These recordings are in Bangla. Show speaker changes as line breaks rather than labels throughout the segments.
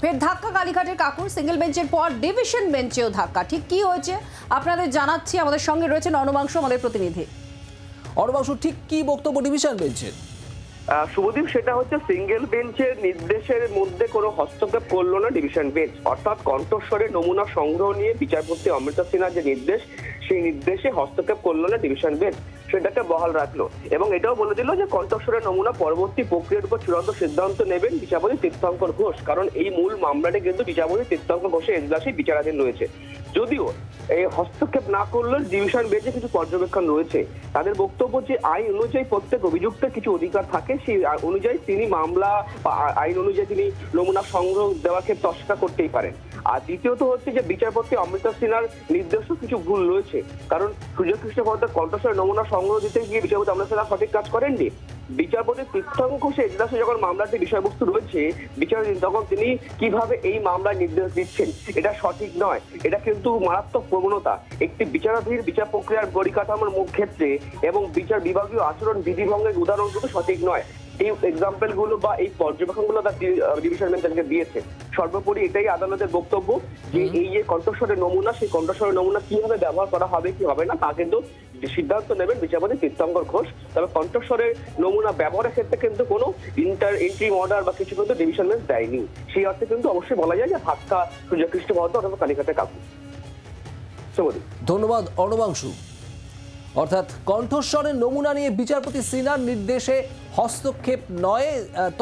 ফের ধাক্কা কালীঘাটের কাকুর, সিঙ্গেল বেঞ্চের পর ডিভিশন বেঞ্চেও ধাক্কা। ঠিক কি হয়েছে আপনাদের জানাচ্ছি, আমাদের সঙ্গে রয়েছেন অনুবাংশ, আমাদের প্রতিনিধি।
অনুবাংশ, ঠিক কি বক্তব্য ডিভিশন বেঞ্চের?
শুভদীপ, সেটা হচ্ছে সিঙ্গেল বেঞ্চের নির্দেশের মধ্যে কোনো হস্তক্ষেপ করলো না ডিভিশন বেঞ্চ। অর্থাৎ কণ্ঠস্বরের নমুনা সংগ্রহ নিয়ে বিচারপতি অমৃতা সিনহার যে নির্দেশ, সেই নির্দেশে হস্তক্ষেপ করলো না ডিভিশন বেঞ্চ, সেটাকে বহাল রাখলো এবং এটাও বলে দিল যে কণ্ঠস্বরের নমুনা পরবর্তী প্রক্রিয়ার উপর চূড়ান্ত সিদ্ধান্ত নেবেন বিচারপতি তীর্থঙ্কর ঘোষ। কারণ এই মূল মামলাটি কিন্তু বিচারপতি তীর্থঙ্কর ঘোষের এজলাসে বিচারাধীন রয়েছে। যদিও এই হস্তক্ষেপ না করলেও ডিভিশন বেঞ্চে কিছু পর্যবেক্ষণ রয়েছে। তাদের বক্তব্য যে আইন অনুযায়ী প্রত্যেক অভিযুক্তের কিছু অধিকার থাকে, সেই অনুযায়ী তিনি মামলা বা আইন অনুযায়ী তিনি নমুনা সংগ্রহ দেওয়ার ক্ষেত্রে অস্বীকার করতেই পারেন। আর দ্বিতীয়ত হচ্ছে যে বিচারপতি অমৃতা সিনহার নির্দেশও কিছু ভুল রয়েছে। কারণ সুজয় কৃষ্ণ ভদ্রের কণ্ঠস্বরের নমুনা সংগ্রহ দিতে গিয়ে বিচারপতি অমৃতা সিনহা সঠিক কাজ করেননি। বিচারপতি তীর্থঙ্কর ঘোষের এজলাসে যখন মামলাটি বিষয়বস্তু রয়েছে, বিচারপতি তখন তিনি কিভাবে এই মামলার নির্দেশ দিচ্ছেন, এটা সঠিক নয়। এটা কিন্তু মারাত্মক প্রবণতা একটি বিচারাধীন বিচার প্রক্রিয়ার পরিকাঠামোর ক্ষেত্রে এবং বিচার বিভাগীয় আচরণ বিধিভঙ্গের উদাহরণ কিন্তু সঠিক নয়। এই এক্সাম্পল গুলো বা এই পর্যবেক্ষণগুলো তার ডিভিশন বেঞ্চ আজকে দিয়েছে। সর্বোপরি এটাই আদালতের বক্তব্য যে এই যে কণ্ঠস্বরের নমুনা, সেই কণ্ঠস্বরের নমুনা কিভাবে ব্যবহার করা হবে কি হবে না তা কিন্তু সিদ্ধান্ত নেবেন বিচারপতি তীর্থঙ্কর ঘোষ। তবে কণ্ঠস্বরের নমুনা ব্যবহারের ক্ষেত্রে কিন্তু কোনো ইন্টারিম অর্ডার বা কিছু কিন্তু ডিভিশন বেঞ্চ দেয়নি। সেই অর্থে কিন্তু অবশ্যই বলা যায় যে ধাক্কা সুজয় কৃষ্ণ ভদ্র অথবা কালীঘাটের কাকু।
ধন্যবাদ অনুবাংশু। অর্থাৎ কণ্ঠস্বরের নমুনা নিয়ে বিচারপতি সিনহার নির্দেশে হস্তক্ষেপ নয়,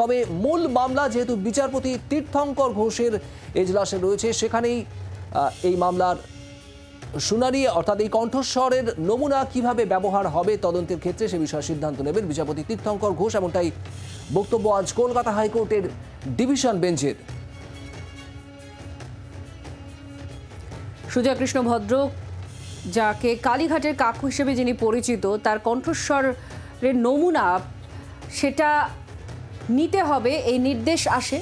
তবে মূল মামলা যেহেতু বিচারপতি তীর্থঙ্কর ঘোষের এজলাসে রয়েছে, সেখানেই এই মামলার শুনানি, অর্থাৎ এই কণ্ঠস্বরের নমুনা কিভাবে ব্যবহার হবে তদন্তের ক্ষেত্রে সে বিষয়ে সিদ্ধান্ত নেবেন বিচারপতি তীর্থঙ্কর ঘোষ। এমনটাই বক্তব্য আজ কলকাতা হাইকোর্টের ডিভিশন বেঞ্চের।
সুজয় কৃষ্ণ ভদ্র, যাকে কালীঘাটের কাকু হিসেবে যিনি পরিচিত, তার কণ্ঠস্বরের নমুনা সেটা নিতে হবে এই নির্দেশ আসে,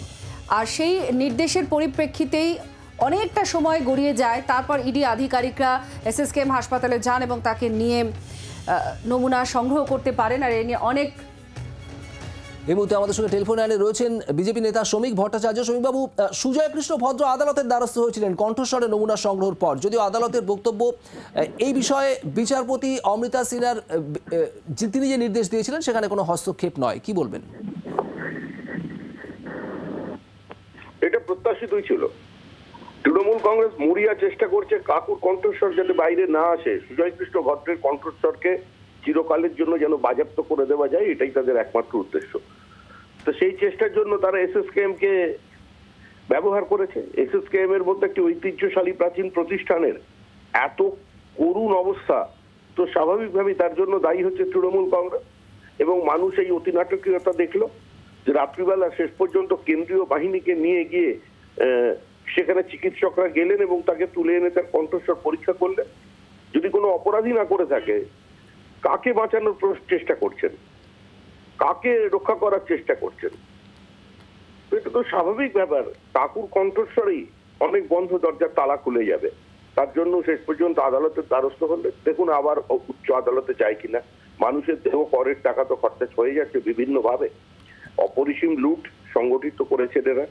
আর সেই নির্দেশের পরিপ্রেক্ষিতেই অনেকটা সময় গড়িয়ে যায়। তারপর ইডি আধিকারিকরা এসএসকেএম হাসপাতালে যান এবং তাকে নিয়ে নমুনা সংগ্রহ করতে পারেন। আর এ নিয়ে অনেক
এই মুহূর্তে আমাদের সঙ্গে টেলিফোন লাইনে রয়েছেন বিজেপি নেতা শ্রমিক ভট্টাচার্য। শ্রমিকবাবু, সুজয় কৃষ্ণ ভদ্র আদালতের দ্বারস্থ হয়েছিলেন কণ্ঠস্বরের নমুনা সংগ্রহের পর, যদিও আদালতের বক্তব্য এই বিষয়ে বিচারপতি অমৃতা সিনহার তিনি যে নির্দেশ দিয়েছিলেন সেখানে কোনো হস্তক্ষেপ নয়, কি বলবেন?
এটা প্রত্যাশিতই ছিল। তৃণমূল কংগ্রেস মরিয়া চেষ্টা করছে কাকুর কণ্ঠস্বর যাতে বাইরে না আসে, সুজয় কৃষ্ণ ভদ্রের কণ্ঠস্বরকে চিরকালের জন্য যেন বাজেয়াপ্ত করে দেওয়া যায়, এটাই তাদের একমাত্র উদ্দেশ্য। তো সেই চেষ্টার জন্য তারা এসএসকেএম কে ব্যবহার করেছে। এসএসকেএম এর মধ্যে একটি ঐতিহ্যশালী প্রাচীন প্রতিষ্ঠানের এত করুণ অবস্থা, তো স্বাভাবিকভাবেই তার জন্য দায়ী হচ্ছে তৃণমূল কংগ্রেস। এবং মানুষ এই অতি নাটকীয়তা দেখলো যে রাত্রিবেলা শেষ পর্যন্ত কেন্দ্রীয় বাহিনীকে নিয়ে গিয়ে সেখানে চিকিৎসকরা গেলেন এবং তাকে তুলে এনে তার কণ্ঠস্বর পরীক্ষা করলেন। যদি কোনো অপরাধী না করে থাকে, কাকে বাঁচানোর চেষ্টা করছেন, কাকে রক্ষা করার চেষ্টা করছেন? এটা তো স্বাভাবিক ব্যাপার। কাকুর কণ্ঠস্বরেই অনেক বন্ধ দরজার তালা খুলে যাবে। তার জন্য শেষ পর্যন্ত আদালতের দ্বারস্থ হলে দেখুন আবার উচ্চ আদালতে যায় কিনা। মানুষের দেহ করের টাকা তো খরচা হয়ে যাচ্ছে বিভিন্ন ভাবে। অপরিসীম লুট সংগঠিত করেছে এরা,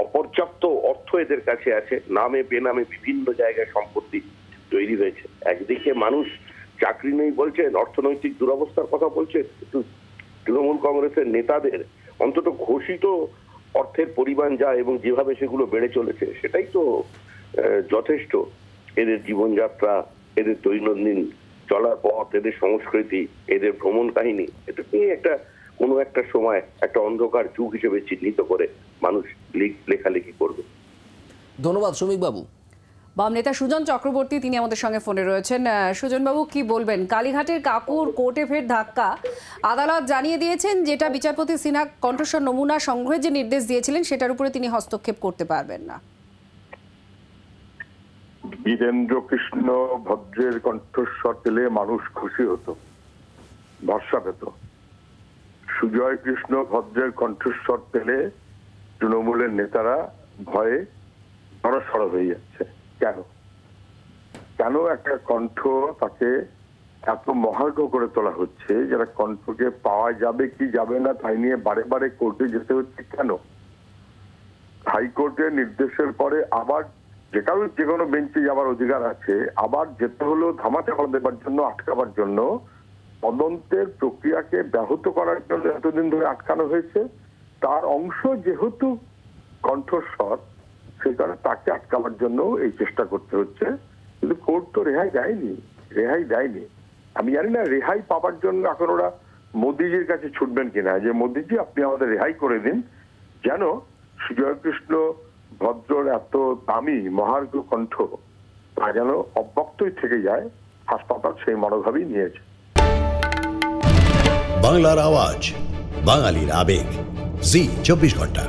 অপর্যাপ্ত অর্থ এদের কাছে আছে, নামে বেনামে বিভিন্ন জায়গায় সম্পত্তি তৈরি হয়েছে। একদিকে মানুষ চাকরি নেই বলছেন, অর্থনৈতিক দুরবস্থার কথা বলছেন, কিন্তু তৃণমূল কংগ্রেসের নেতাদের অন্তত ঘোষিত অর্থের পরিমাণ যা এবং যেভাবে সেগুলো বেড়ে চলেছে, সেটাই তো যথেষ্ট। এদের জীবনযাত্রা, এদের দৈনন্দিন চলার পথ, এদের সংস্কৃতি, এদের ভ্রমণ কাহিনী, এটা নিয়ে কোনো একটা সময় একটা অন্ধকার যুগ হিসেবে চিহ্নিত করে মানুষ লেখালেখি করবে।
ধন্যবাদ শ্রমিক বাবু।
বাম নেতা সুজন চক্রবর্তী তিনি আমাদের সঙ্গে ফোনে রয়েছেন। সুজনবাবু, কি বলবেন? কালীঘাটের কাকুর কোর্টে ফের ধাক্কা। আদালত জানিয়ে দিয়েছেন যেটা বিচারপতি সিনহা কণ্ঠস্বর নমুনা সংগ্রহের যে নির্দেশ দিয়েছিলেন সেটার উপরে তিনি হস্তক্ষেপ করতে পারবেন না।
বীরেন্দ্র কৃষ্ণ ভদ্রের কণ্ঠস্বর পেলে মানুষ খুশি হতো, ভরসা পেত। সুজয় কৃষ্ণ ভদ্রের কণ্ঠস্বর পেলে তৃণমূলের নেতারা ভয়ে নড়াসড় হয়ে যাচ্ছে। কেন একটা কণ্ঠ তাকে এত মহার্ঘ করে তোলা হচ্ছে, যারা কণ্ঠকে পাওয়া যাবে কি যাবে না তাই নিয়ে বারে বারে কোর্টে যেতে হচ্ছে কেন? হাইকোর্টের নির্দেশের পরে আবার যে কোনো বেঞ্চে যাওয়ার অধিকার আছে, আবার যেতে হলো ধামা চাপা দেবার জন্য, আটকাবার জন্য, তদন্তের প্রক্রিয়াকে ব্যাহত করার জন্য এতদিন ধরে আটকানো হয়েছে। তার অংশ যেহেতু কণ্ঠস্বর, সেই কারণে তাকে আটকাবার জন্য এই চেষ্টা করতে হচ্ছে। কিন্তু কোর্ট তো রেহাই দেয়নি। আমি জানি না রেহাই পাবার জন্য এখন ওরা মোদিজির কাছে ছুটবেন কিনা, যে মোদিজি আপনি আমাদের রেহাই করে দিন, যেন সুজয় কৃষ্ণ ভদ্রর এত দামি মহার্ঘ কণ্ঠ তা যেন অব্যক্তই থেকে যায়। হাসপাতাল সেই মনোভাবই নিয়েছে।
বাংলার আওয়াজ, বাঙালির আবেগ, জি 24 ঘন্টা।